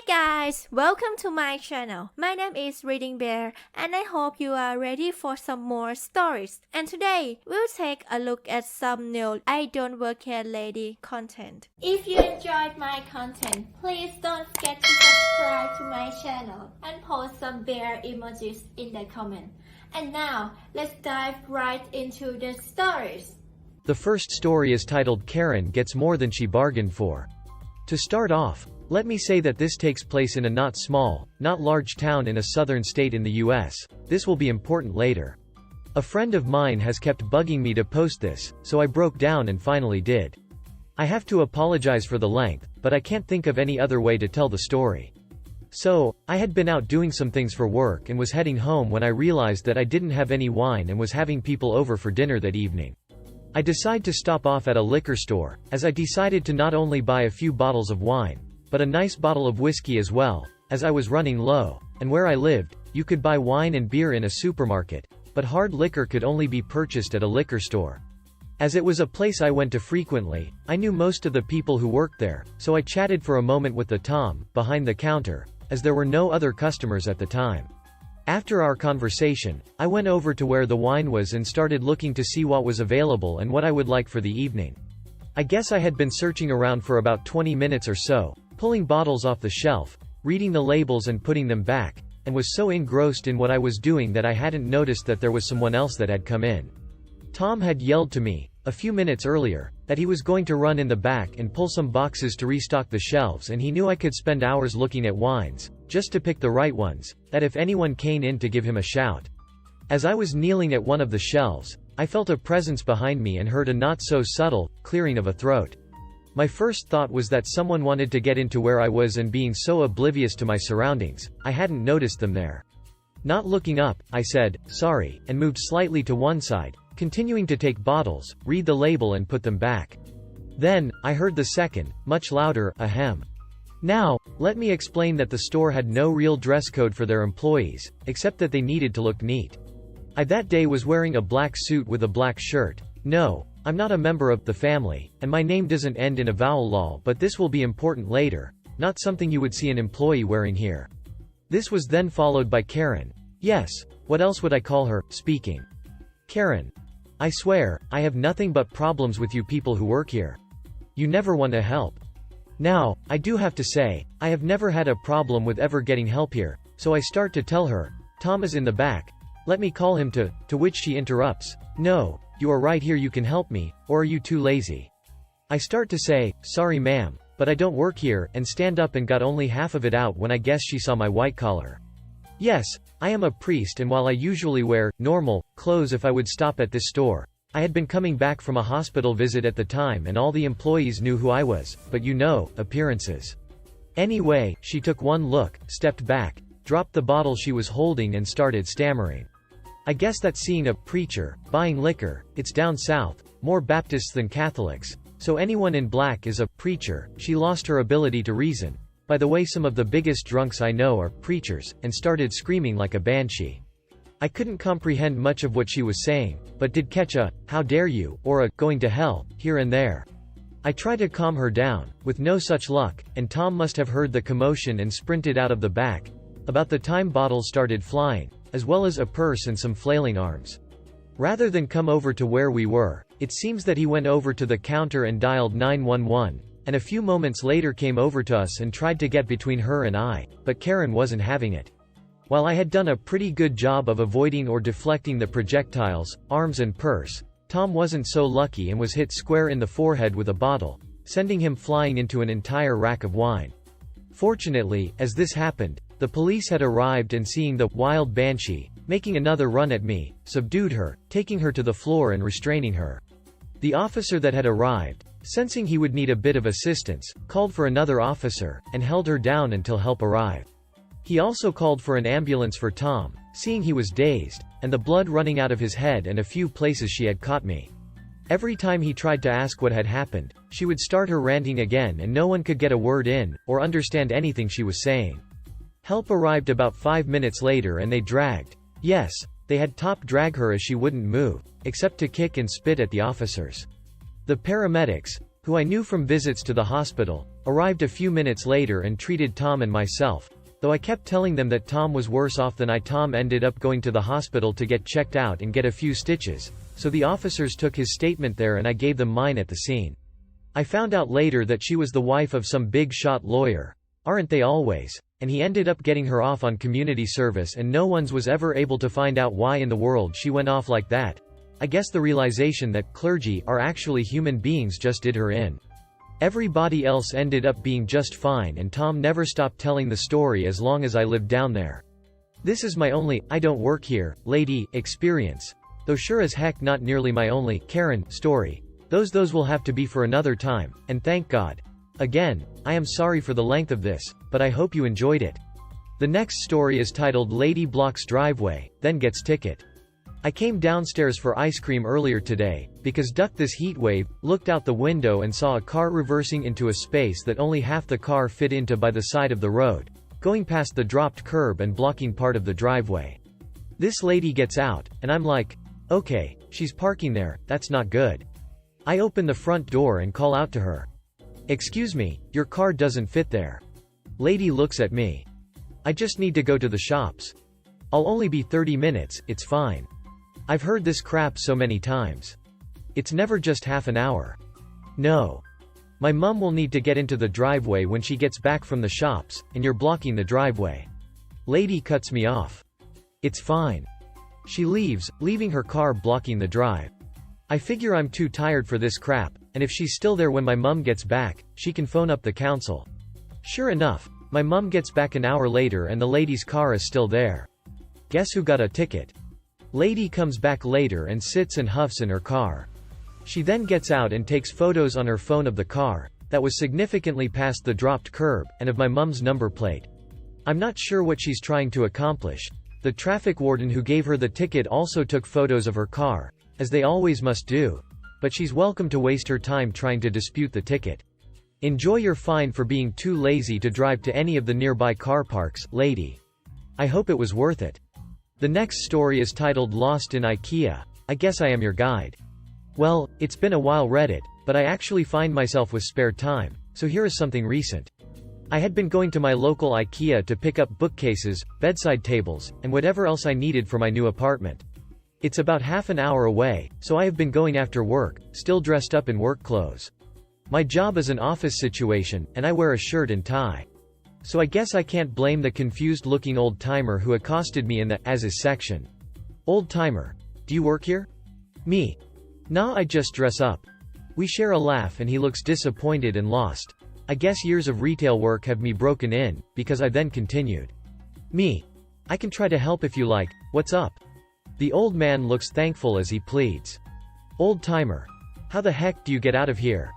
guys, welcome to my channel. My name is ReadingBear and I hope you are ready for some more stories. And today, we'll take a look at some new I Don't Work Here Lady content. If you enjoyed my content, please don't forget to subscribe to my channel and post some bear emojis in the comment. And now, let's dive right into the stories. The first story is titled Karen Gets More Than She Bargained For. To start off, let me say that this takes place in a not small, not large town in a southern state in the US. This will be important later. A friend of mine has kept bugging me to post this, so I broke down and finally did. I have to apologize for the length, but I can't think of any other way to tell the story. So, I had been out doing some things for work and was heading home when I realized that I didn't have any wine and was having people over for dinner that evening. I decided to stop off at a liquor store, as I decided to not only buy a few bottles of wine, but a nice bottle of whiskey as well, as I was running low, and where I lived, you could buy wine and beer in a supermarket, but hard liquor could only be purchased at a liquor store. As it was a place I went to frequently, I knew most of the people who worked there, so I chatted for a moment with the Tom, behind the counter, as there were no other customers at the time. After our conversation, I went over to where the wine was and started looking to see what was available and what I would like for the evening. I guess I had been searching around for about 20 minutes or so, pulling bottles off the shelf, reading the labels and putting them back, and was so engrossed in what I was doing that I hadn't noticed that there was someone else that had come in. Tom had yelled to me, a few minutes earlier, that he was going to run in the back and pull some boxes to restock the shelves, and he knew I could spend hours looking at wines, just to pick the right ones, that if anyone came in to give him a shout. As I was kneeling at one of the shelves, I felt a presence behind me and heard a not-so-subtle, clearing of a throat. My first thought was that someone wanted to get into where I was, and being so oblivious to my surroundings, I hadn't noticed them there. Not looking up, I said, "Sorry," and moved slightly to one side, continuing to take bottles, read the label and put them back. Then, I heard the second, much louder, ahem. Now, let me explain that the store had no real dress code for their employees, except that they needed to look neat. I that day was wearing a black suit with a black shirt. No, I'm not a member of the family, and my name doesn't end in a vowel law, but this will be important later, not something you would see an employee wearing here. This was then followed by Karen. Yes, what else would I call her, speaking? Karen. I swear, I have nothing but problems with you people who work here. You never want to help. Now, I do have to say, I have never had a problem with ever getting help here, so I start to tell her, Tom is in the back. Let me call him to which she interrupts, no, you are right here, you can help me, or are you too lazy? I start to say, sorry ma'am, but I don't work here, and stand up and got only half of it out when I guess she saw my white collar. Yes, I am a priest, and while I usually wear normal clothes if I would stop at this store, I had been coming back from a hospital visit at the time and all the employees knew who I was, but you know, appearances. Anyway, she took one look, stepped back, dropped the bottle she was holding and started stammering. I guess that's seeing a preacher, buying liquor, it's down south, more Baptists than Catholics, so anyone in black is a preacher. She lost her ability to reason. By the way, some of the biggest drunks I know are preachers, and started screaming like a banshee. I couldn't comprehend much of what she was saying, but did catch a, how dare you, or a, going to hell, here and there. I tried to calm her down, with no such luck, and Tom must have heard the commotion and sprinted out of the back. About the time bottles started flying, as well as a purse and some flailing arms. Rather than come over to where we were, it seems that he went over to the counter and dialed 911, and a few moments later came over to us and tried to get between her and I, but Karen wasn't having it. While I had done a pretty good job of avoiding or deflecting the projectiles, arms and purse, Tom wasn't so lucky and was hit square in the forehead with a bottle, sending him flying into an entire rack of wine. Fortunately, as this happened, the police had arrived and seeing the wild banshee making another run at me, subdued her, taking her to the floor and restraining her. The officer that had arrived, sensing he would need a bit of assistance, called for another officer, and held her down until help arrived. He also called for an ambulance for Tom, seeing he was dazed, and the blood running out of his head and a few places she had caught me. Every time he tried to ask what had happened, she would start her ranting again and no one could get a word in, or understand anything she was saying. Help arrived about 5 minutes later and they dragged. Yes, they had drag her as she wouldn't move, except to kick and spit at the officers. The paramedics, who I knew from visits to the hospital, arrived a few minutes later and treated Tom and myself. Though I kept telling them that Tom was worse off than I. Tom ended up going to the hospital to get checked out and get a few stitches, so the officers took his statement there and I gave them mine at the scene. I found out later that she was the wife of some big shot lawyer. Aren't they always? And he ended up getting her off on community service and no one was ever able to find out why in the world she went off like that. I guess the realization that clergy are actually human beings just did her in. Everybody else ended up being just fine and Tom never stopped telling the story as long as I lived down there. This is my only, I don't work here, lady, experience. Though sure as heck not nearly my only, Karen, story. Those will have to be for another time, and thank God. Again, I am sorry for the length of this, but I hope you enjoyed it. The next story is titled Lady Blocks Driveway, Then Gets Ticket. I came downstairs for ice cream earlier today, because ducked this heat wave, looked out the window and saw a car reversing into a space that only half the car fit into by the side of the road, going past the dropped curb and blocking part of the driveway. This lady gets out, and I'm like, okay, she's parking there, that's not good. I open the front door and call out to her. Excuse me, your car doesn't fit there. Lady looks at me. I just need to go to the shops. I'll only be 30 minutes, it's fine. I've heard this crap so many times. It's never just half an hour. No. My mom will need to get into the driveway when she gets back from the shops, and you're blocking the driveway. Lady cuts me off. It's fine. She leaves, leaving her car blocking the drive. I figure I'm too tired for this crap, and if she's still there when my mom gets back, she can phone up the council. Sure enough, my mom gets back an hour later and the lady's car is still there. Guess who got a ticket? Lady comes back later and sits and huffs in her car. She then gets out and takes photos on her phone of the car, that was significantly past the dropped curb, and of my mum's number plate. I'm not sure what she's trying to accomplish. The traffic warden who gave her the ticket also took photos of her car, as they always must do. But she's welcome to waste her time trying to dispute the ticket. Enjoy your fine for being too lazy to drive to any of the nearby car parks, lady. I hope it was worth it. The next story is titled Lost in IKEA. I guess I am your guide. Well, it's been a while read it, but I actually find myself with spare time, so here is something recent. I had been going to my local IKEA to pick up bookcases, bedside tables, and whatever else I needed for my new apartment. It's about half an hour away, so I have been going after work, still dressed up in work clothes. My job is an office situation, and I wear a shirt and tie. So I guess I can't blame the confused-looking old-timer who accosted me in the As Is section. Old-timer. Do you work here? Me. Nah, I just dress up. We share a laugh and he looks disappointed and lost. I guess years of retail work have me broken in, because I then continued. Me. I can try to help if you like, what's up? The old man looks thankful as he pleads. Old-timer. How the heck do you get out of here?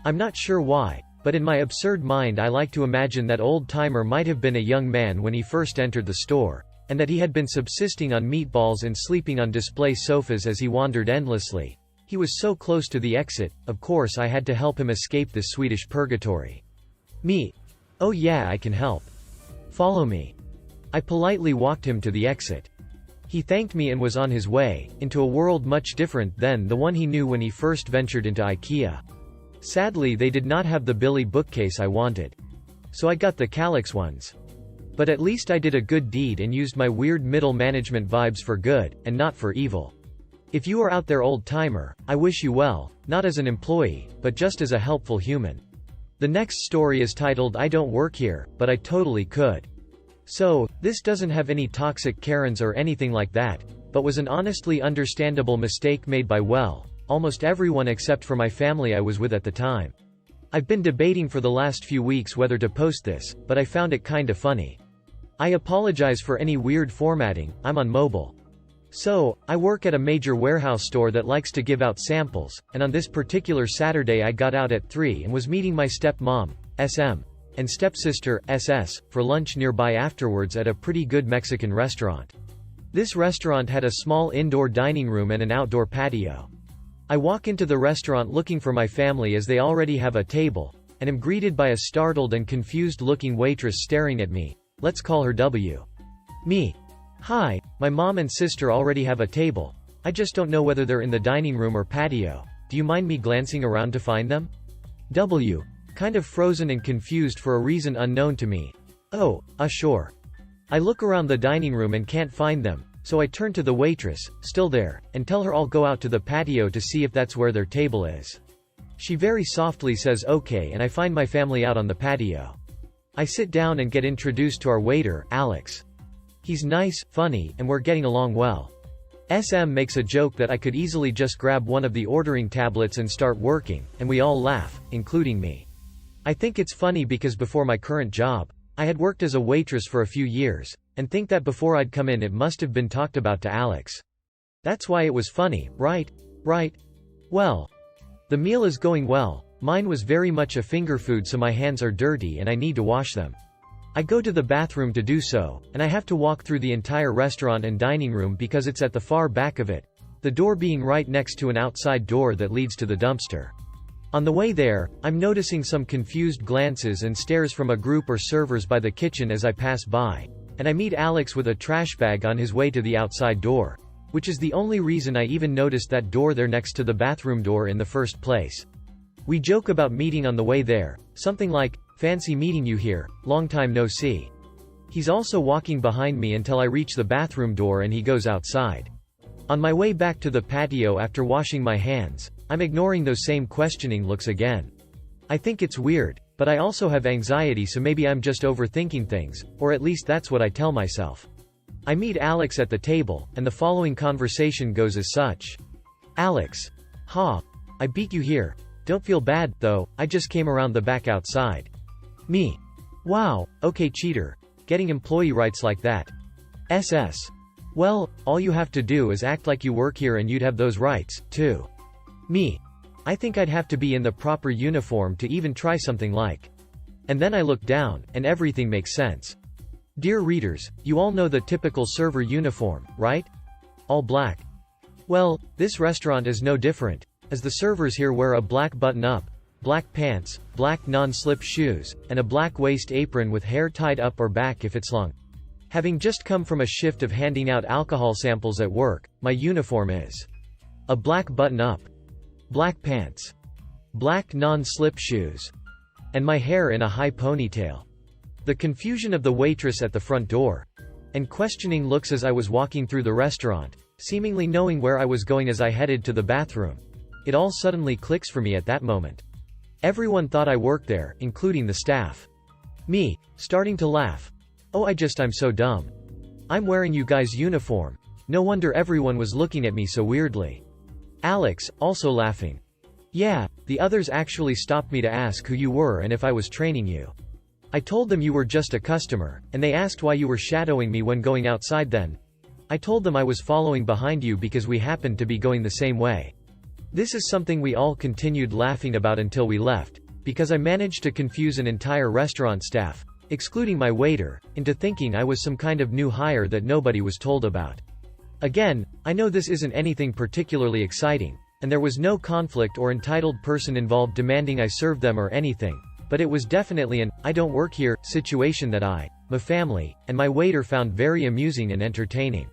I'm not sure why, but in my absurd mind I like to imagine that old-timer might have been a young man when he first entered the store, and that he had been subsisting on meatballs and sleeping on display sofas as he wandered endlessly. He was so close to the exit, of course I had to help him escape this Swedish purgatory. Me. Oh yeah, I can help. Follow me. I politely walked him to the exit. He thanked me and was on his way, into a world much different than the one he knew when he first ventured into IKEA. Sadly they did not have the Billy bookcase I wanted. So I got the Calyx ones. But at least I did a good deed and used my weird middle management vibes for good, and not for evil. If you are out there old-timer, I wish you well, not as an employee, but just as a helpful human. The next story is titled I Don't Work Here, But I Totally Could. So, this doesn't have any toxic Karens or anything like that, but was an honestly understandable mistake made by almost everyone except for my family I was with at the time. I've been debating for the last few weeks whether to post this, but I found it kinda funny. I apologize for any weird formatting, I'm on mobile. So, I work at a major warehouse store that likes to give out samples, and on this particular Saturday I got out at 3 and was meeting my stepmom, SM, and stepsister, SS, for lunch nearby afterwards at a pretty good Mexican restaurant. This restaurant had a small indoor dining room and an outdoor patio. I walk into the restaurant looking for my family as they already have a table, and am greeted by a startled and confused-looking waitress staring at me. Let's call her W. Me. Hi, my mom and sister already have a table. I just don't know whether they're in the dining room or patio. Do you mind me glancing around to find them? W. kind of frozen and confused for a reason unknown to me. Oh, sure. I look around the dining room and can't find them, so I turn to the waitress, still there, and tell her I'll go out to the patio to see if that's where their table is. She very softly says okay, and I find my family out on the patio. I sit down and get introduced to our waiter, Alex. He's nice, funny, and we're getting along well. SM makes a joke that I could easily just grab one of the ordering tablets and start working, and we all laugh, including me. I think it's funny because before my current job, I had worked as a waitress for a few years, and think that before I'd come in it must have been talked about to Alex. That's why it was funny, right? Right? Well. The meal is going well. Mine was very much a finger food, so my hands are dirty and I need to wash them. I go to the bathroom to do so, and I have to walk through the entire restaurant and dining room because it's at the far back of it, the door being right next to an outside door that leads to the dumpster. On the way there, I'm noticing some confused glances and stares from a group or servers by the kitchen as I pass by, and I meet Alex with a trash bag on his way to the outside door, which is the only reason I even noticed that door there next to the bathroom door in the first place. We joke about meeting on the way there, something like, "Fancy meeting you here, long time no see." He's also walking behind me until I reach the bathroom door and he goes outside. On my way back to the patio after washing my hands, I'm ignoring those same questioning looks again. I think it's weird, but I also have anxiety, so maybe I'm just overthinking things, or at least that's what I tell myself. I meet Alex at the table, and the following conversation goes as such. Alex. Ha. I beat you here. Don't feel bad, though, I just came around the back outside. Me. Wow, okay cheater. Getting employee rights like that. SS. Well, all you have to do is act like you work here and you'd have those rights, too. Me. I think I'd have to be in the proper uniform to even try something like. And then I look down, and everything makes sense. Dear readers, you all know the typical server uniform, right? All black. Well, this restaurant is no different, as the servers here wear a black button-up, black pants, black non-slip shoes, and a black waist apron with hair tied up or back if it's long. Having just come from a shift of handing out alcohol samples at work, my uniform is a black button-up, black pants, black non-slip shoes, and my hair in a high ponytail. The confusion of the waitress at the front door, and questioning looks as I was walking through the restaurant, seemingly knowing where I was going as I headed to the bathroom. It all suddenly clicks for me at that moment. Everyone thought I worked there, including the staff. Me, starting to laugh. Oh, I'm so dumb. I'm wearing you guys' uniform. No wonder everyone was looking at me so weirdly. Alex, also laughing. Yeah, the others actually stopped me to ask who you were and if I was training you. I told them you were just a customer, and they asked why you were shadowing me when going outside then. I told them I was following behind you because we happened to be going the same way. This is something we all continued laughing about until we left, because I managed to confuse an entire restaurant staff, excluding my waiter, into thinking I was some kind of new hire that nobody was told about. Again, I know this isn't anything particularly exciting, and there was no conflict or entitled person involved demanding I serve them or anything, but it was definitely an "I don't work here" situation that my family, and my waiter found very amusing and entertaining.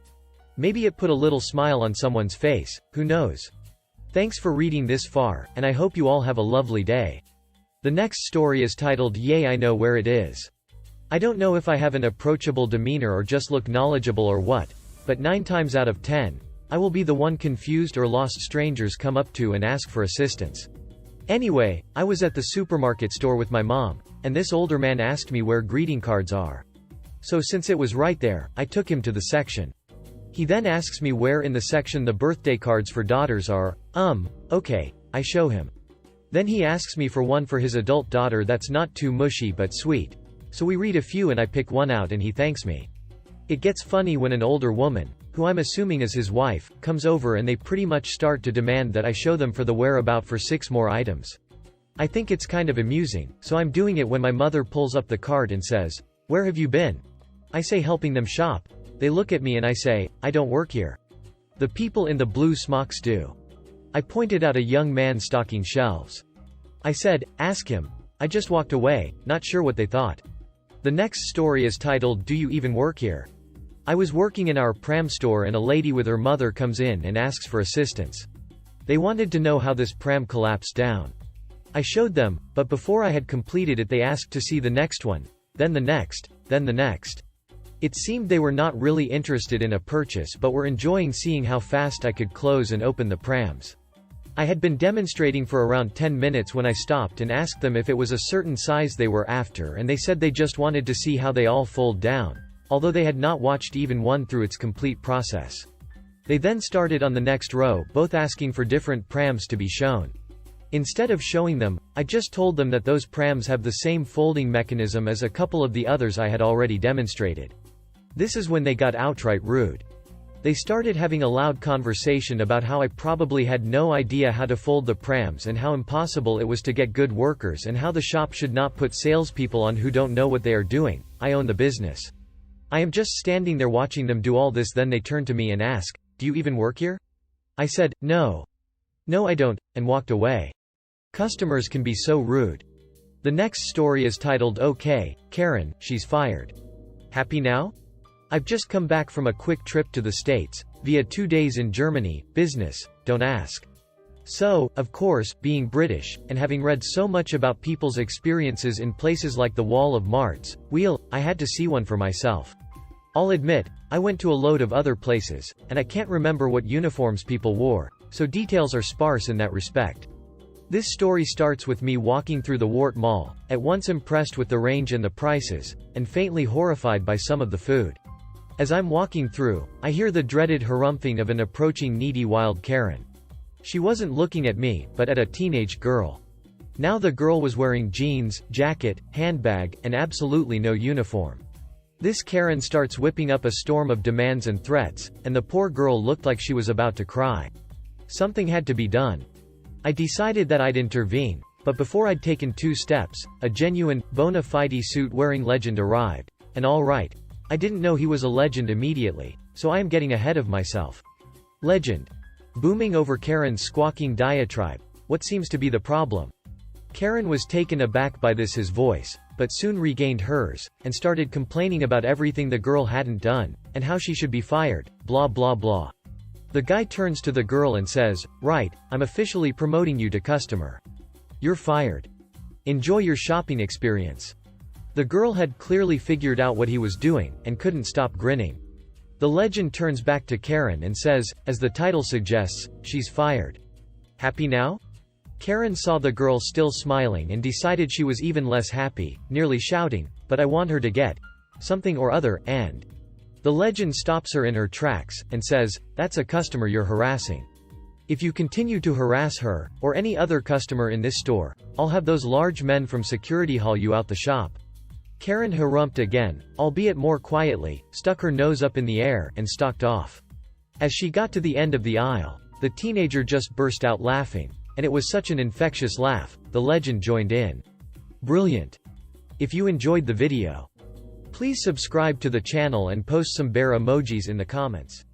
Maybe it put a little smile on someone's face, who knows? Thanks for reading this far, and I hope you all have a lovely day. The next story is titled Yay I Know Where It Is. I don't know if I have an approachable demeanor or just look knowledgeable or what, but 9 times out of 10, I will be the one confused or lost strangers come up to and ask for assistance. Anyway, I was at the supermarket store with my mom, and this older man asked me where greeting cards are. So since it was right there, I took him to the section. He then asks me where in the section the birthday cards for daughters are. Okay, I show him. Then he asks me for one for his adult daughter that's not too mushy but sweet. So we read a few and I pick one out and he thanks me. It gets funny when an older woman, who I'm assuming is his wife, comes over and they pretty much start to demand that I show them for the whereabout for 6 more items. I think it's kind of amusing, so I'm doing it when my mother pulls up the cart and says, "Where have you been?" I say helping them shop. They look at me and I say, "I don't work here." The people in the blue smocks do. I pointed out a young man stocking shelves. I said, "Ask him." I just walked away, not sure what they thought. The next story is titled Do You Even Work Here? I was working in our pram store and a lady with her mother comes in and asks for assistance. They wanted to know how this pram collapsed down. I showed them, but before I had completed it they asked to see the next one, then the next, then the next. It seemed they were not really interested in a purchase but were enjoying seeing how fast I could close and open the prams. I had been demonstrating for around 10 minutes when I stopped and asked them if it was a certain size they were after, and they said they just wanted to see how they all fold down, although they had not watched even one through its complete process. They then started on the next row, both asking for different prams to be shown. Instead of showing them, I just told them that those prams have the same folding mechanism as a couple of the others I had already demonstrated. This is when they got outright rude. They started having a loud conversation about how I probably had no idea how to fold the prams and how impossible it was to get good workers and how the shop should not put salespeople on who don't know what they are doing. I own the business. I am just standing there watching them do all this. Then they turn to me and ask, "Do you even work here?" I said, "No. No I don't," and walked away. Customers can be so rude. The next story is titled "Okay, Karen, She's Fired." Happy now? I've just come back from a quick trip to the States, via 2 days in Germany, business, don't ask. So, of course, being British, and having read so much about people's experiences in places like the Wall of Mart's Wheel, I had to see one for myself. I'll admit, I went to a load of other places, and I can't remember what uniforms people wore, so details are sparse in that respect. This story starts with me walking through the Wart Mall, at once impressed with the range and the prices, and faintly horrified by some of the food. As I'm walking through, I hear the dreaded harumphing of an approaching needy wild Karen. She wasn't looking at me, but at a teenage girl. Now the girl was wearing jeans, jacket, handbag, and absolutely no uniform. This Karen starts whipping up a storm of demands and threats, and the poor girl looked like she was about to cry. Something had to be done. I decided that I'd intervene, but before I'd taken 2 steps, a genuine, bona fide suit-wearing legend arrived, and all right, I didn't know he was a legend immediately, so I am getting ahead of myself. Legend. Booming over Karen's squawking diatribe. What seems to be the problem? Karen was taken aback by his voice, but soon regained hers, and started complaining about everything the girl hadn't done, and how she should be fired, blah blah blah. The guy turns to the girl and says, "Right, I'm officially promoting you to customer. You're fired. Enjoy your shopping experience." The girl had clearly figured out what he was doing, and couldn't stop grinning. The legend turns back to Karen and says, as the title suggests, she's fired. Happy now? Karen saw the girl still smiling and decided she was even less happy, nearly shouting, "But I want her to get something or other," and the legend stops her in her tracks, and says, "That's a customer you're harassing. If you continue to harass her, or any other customer in this store, I'll have those large men from security haul you out the shop." Karen harumphed again, albeit more quietly, stuck her nose up in the air, and stalked off. As she got to the end of the aisle, the teenager just burst out laughing, and it was such an infectious laugh, the legend joined in. Brilliant. If you enjoyed the video, please subscribe to the channel and post some bear emojis in the comments.